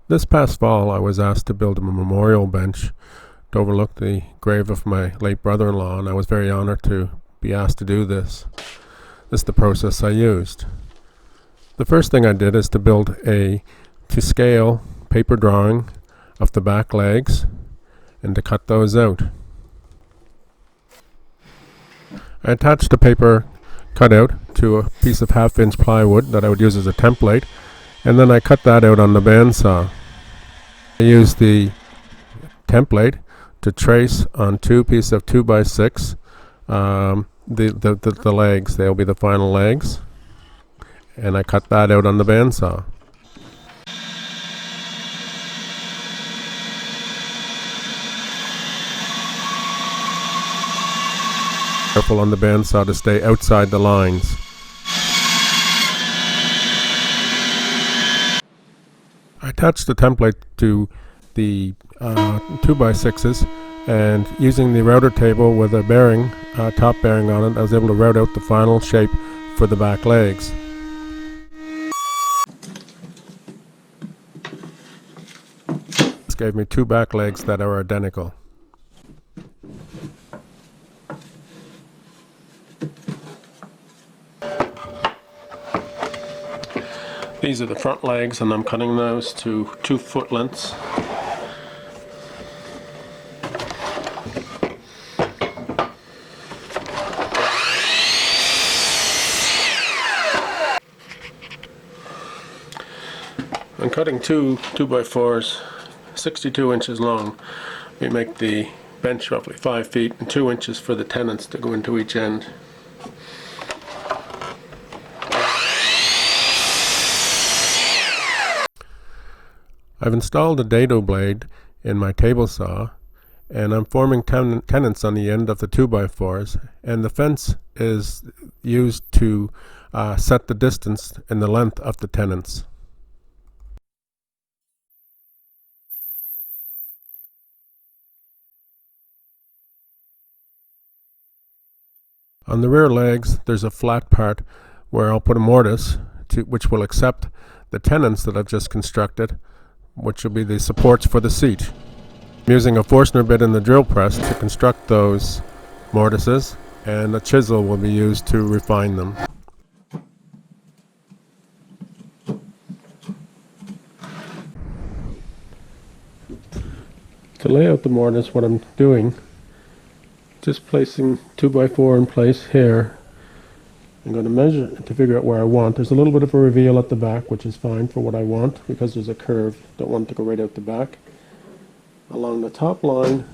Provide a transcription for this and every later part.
This past fall, I was asked to build a memorial bench to overlook the grave of my late brother-in-law, and I was very honored to be asked to do this. This is the process I used. The first thing I did is to build a to-scale paper drawing of the back legs and to cut those out. I attached the paper cutout to a piece of half-inch plywood that I would use as a template, and then I cut that out on the bandsaw. I used the template to trace on two pieces of 2x6 the legs. They'll be the final legs, and I cut that out on the bandsaw. Careful on the bandsaw to stay outside the lines. I attached the template to the 2x6s, and using the router table with a bearing, top bearing on it, I was able to route out the final shape for the back legs. This gave me two back legs that are identical. These are the front legs, and I'm cutting those to 2 foot lengths. I'm cutting two 2x4s, 62 inches long. We make the bench roughly 5 feet and 2 inches for the tenons to go into each end. I've installed a dado blade in my table saw, and I'm forming tenons on the end of the 2x4s, and the fence is used to set the distance and the length of the tenons. On the rear legs, there's a flat part where I'll put a mortise which will accept the tenons that I've just constructed, which will be the supports for the seat. I'm using a Forstner bit in the drill press to construct those mortises, and a chisel will be used to refine them. To lay out the mortise, what I'm doing, just placing 2x4 in place here. I'm going to measure to figure out where I want. There's a little bit of a reveal at the back, which is fine for what I want because there's a curve. Don't want it to go right out the back. Along the top line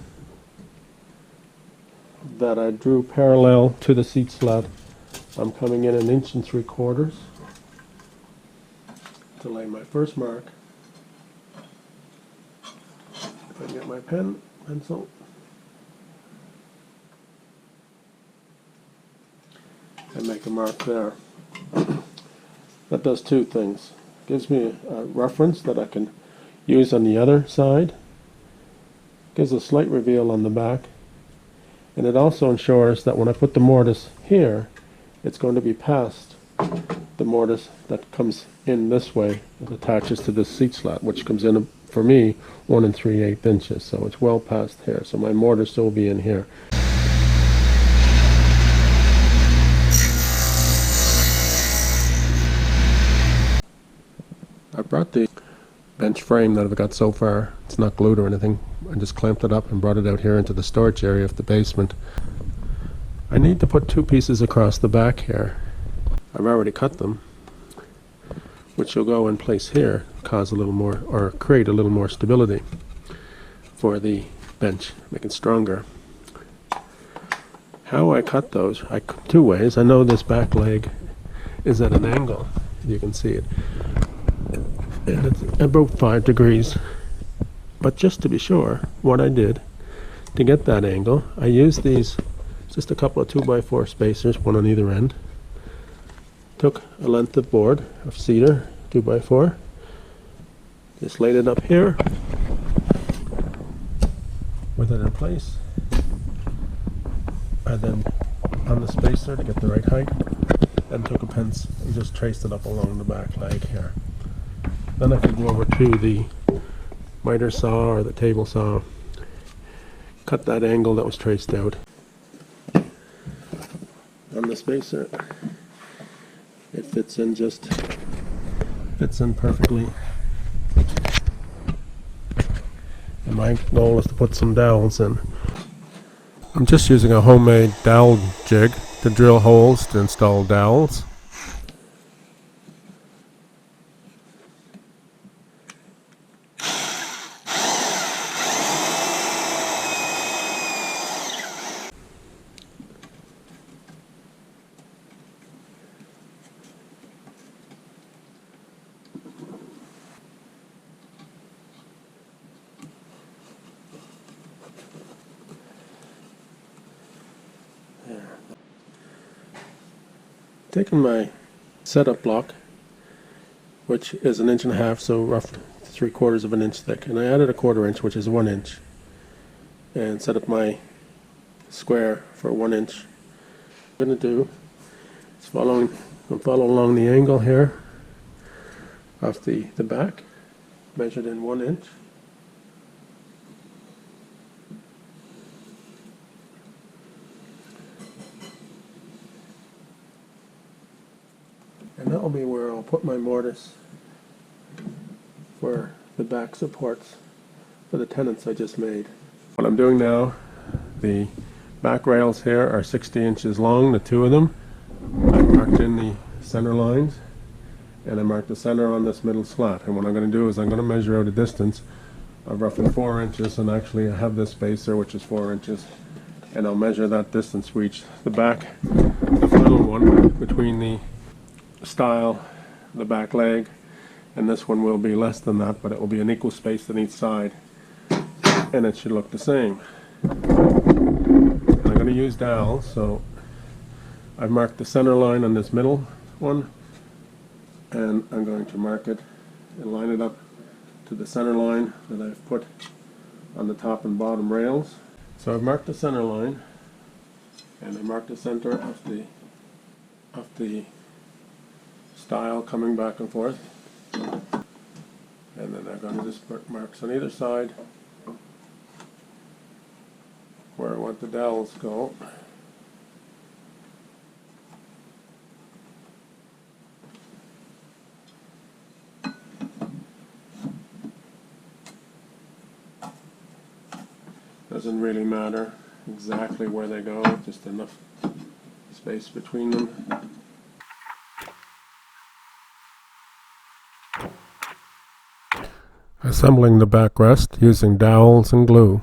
that I drew parallel to the seat slat, I'm coming in 1 3/4 inches to lay my first mark. If I can get my pencil. And make a mark there. That does two things. Gives me a reference that I can use on the other side. Gives a slight reveal on the back. And it also ensures that when I put the mortise here, it's going to be past the mortise that comes in this way. It attaches to this seat slat, which comes in, for me, 1 3/8 inches. So it's well past here. So my mortise will be in here. I brought the bench frame that I've got so far, it's not glued or anything, I just clamped it up and brought it out here into the storage area of the basement. I need to put 2 pieces across the back here. I've already cut them, which will go in place here, cause a little more, or create a little more stability for the bench, make it stronger. How I cut those, 2 ways. I know this back leg is at an angle, you can see it. And it's about 5 degrees. But just to be sure, what I did to get that angle, I used these, just a couple of 2x4 spacers, one on either end. Took a length of board of cedar, 2x4, just laid it up here with it in place. I then, on the spacer to get the right height, then took a pencil and just traced it up along the back leg here. Then I could go over to the miter saw or the table saw, cut that angle that was traced out on the spacer. It fits in perfectly. And my goal is to put some dowels in. I'm just using a homemade dowel jig to drill holes to install dowels. Taking my setup block, which is 1.5 inches, so roughly 3/4 of an inch thick, and I added a 1/4 inch, which is 1 inch, and set up my square for 1 inch. What I'm going to do is follow along the angle here of the back, measured in 1 inch. And that will be where I'll put my mortise for the back supports for the tenons I just made. What I'm doing now, the back rails here are 60 inches long, the two of them. I marked in the center lines, and I marked the center on this middle slat. And what I'm going to do is I'm going to measure out a distance of roughly 4 inches, and actually I have this spacer which is 4 inches, and I'll measure that distance for each. The back, the final one between the stile, the back leg, and this one will be less than that, but it will be an equal space on each side, and it should look the same. And I'm going to use dowels, so I've marked the center line on this middle one, and I'm going to mark it and line it up to the center line that I've put on the top and bottom rails. So I've marked the center line, and I marked the center of the stile coming back and forth, and then I'm going to just put marks on either side where I want the dowels go. Doesn't really matter exactly where they go, just enough space between them. Assembling the backrest using dowels and glue.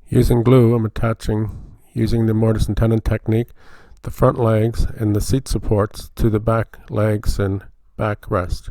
Using glue, I'm attaching, using the mortise and tenon technique, the front legs and the seat supports to the back legs and back rest.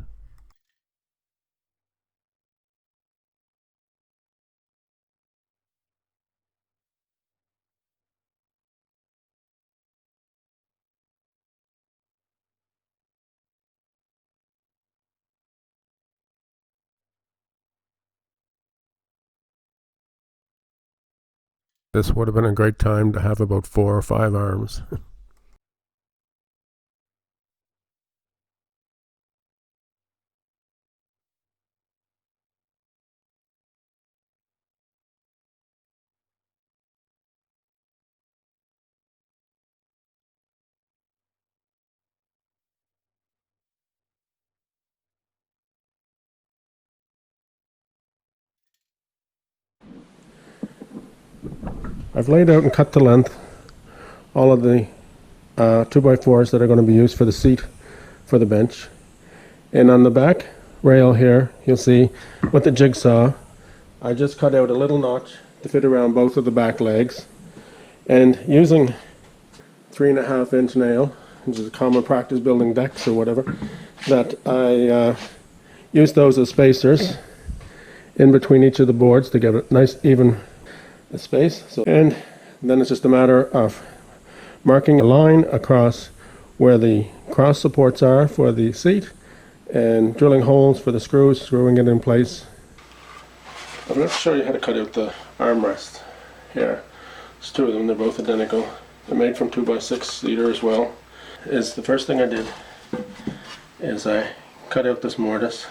This would have been a great time to have about 4 or 5 arms. I've laid out and cut to length all of the 2x4s that are going to be used for the seat for the bench. And on the back rail here, you'll see with the jigsaw, I just cut out a little notch to fit around both of the back legs. And using 3.5-inch nail, which is a common practice building decks or whatever, that I use those as spacers in between each of the boards to give it nice even space. And then it's just a matter of marking a line across where the cross supports are for the seat and drilling holes for the screws, screwing it in place. I'm going to show you how to cut out the armrest here. There's 2 of them, they're both identical. They're made from 2x6 cedar as well. The first thing I did is I cut out this mortise,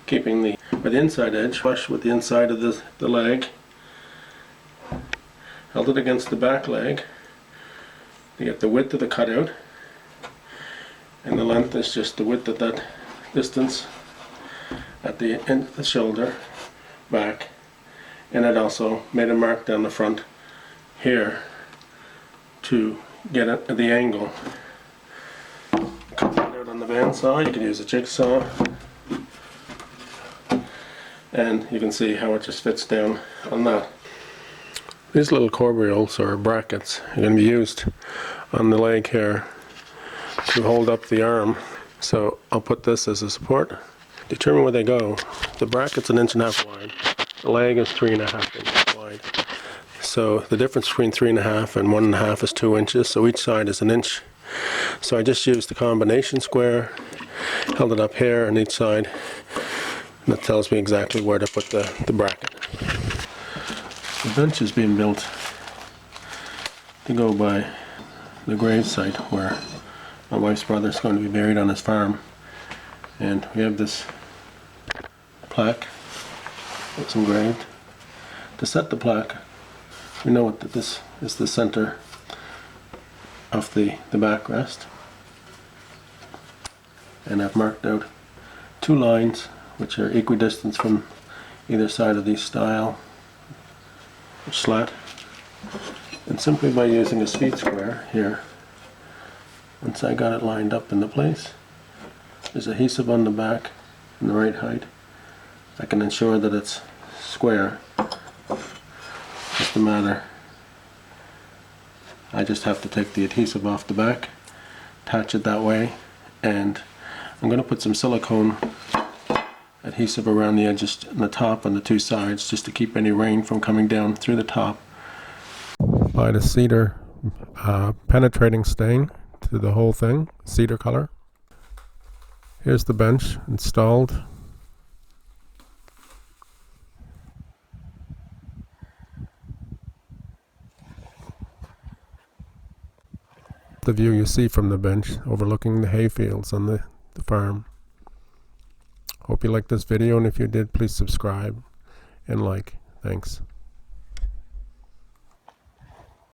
keeping the inside edge flush with the inside of the leg. Held it against the back leg to get the width of the cutout, and the length is just the width of that distance at the end of the shoulder back. And I'd also made a mark down the front here to get at the angle. Cut that out on the bandsaw. You can use a jigsaw, and you can see how it just fits down on that. These little corbels or brackets are going to be used on the leg here to hold up the arm. So I'll put this as a support. Determine where they go. The bracket's 1.5 inches wide. The leg is 3.5 inches wide. So the difference between 3.5 and 1.5 is 2 inches. So each side is 1 inch. So I just used the combination square, held it up here on each side, and that tells me exactly where to put the bracket. The bench is being built to go by the grave site where my wife's brother is going to be buried on his farm. And we have this plaque that's engraved. To set the plaque, we know that this is the center of the backrest. And I've marked out 2 lines which are equidistant from either side of the stile or slat. And simply by using a speed square here, once I got it lined up into place, there's adhesive on the back in the right height. I can ensure that it's square. Just a matter. I just have to take the adhesive off the back, attach it that way, and I'm going to put some silicone adhesive around the edges and the top on the 2 sides just to keep any rain from coming down through the top. Apply the cedar penetrating stain to the whole thing, cedar color. Here's the bench installed. The view you see from the bench overlooking the hay fields on the farm. Hope you liked this video, and if you did, please subscribe and like. Thanks.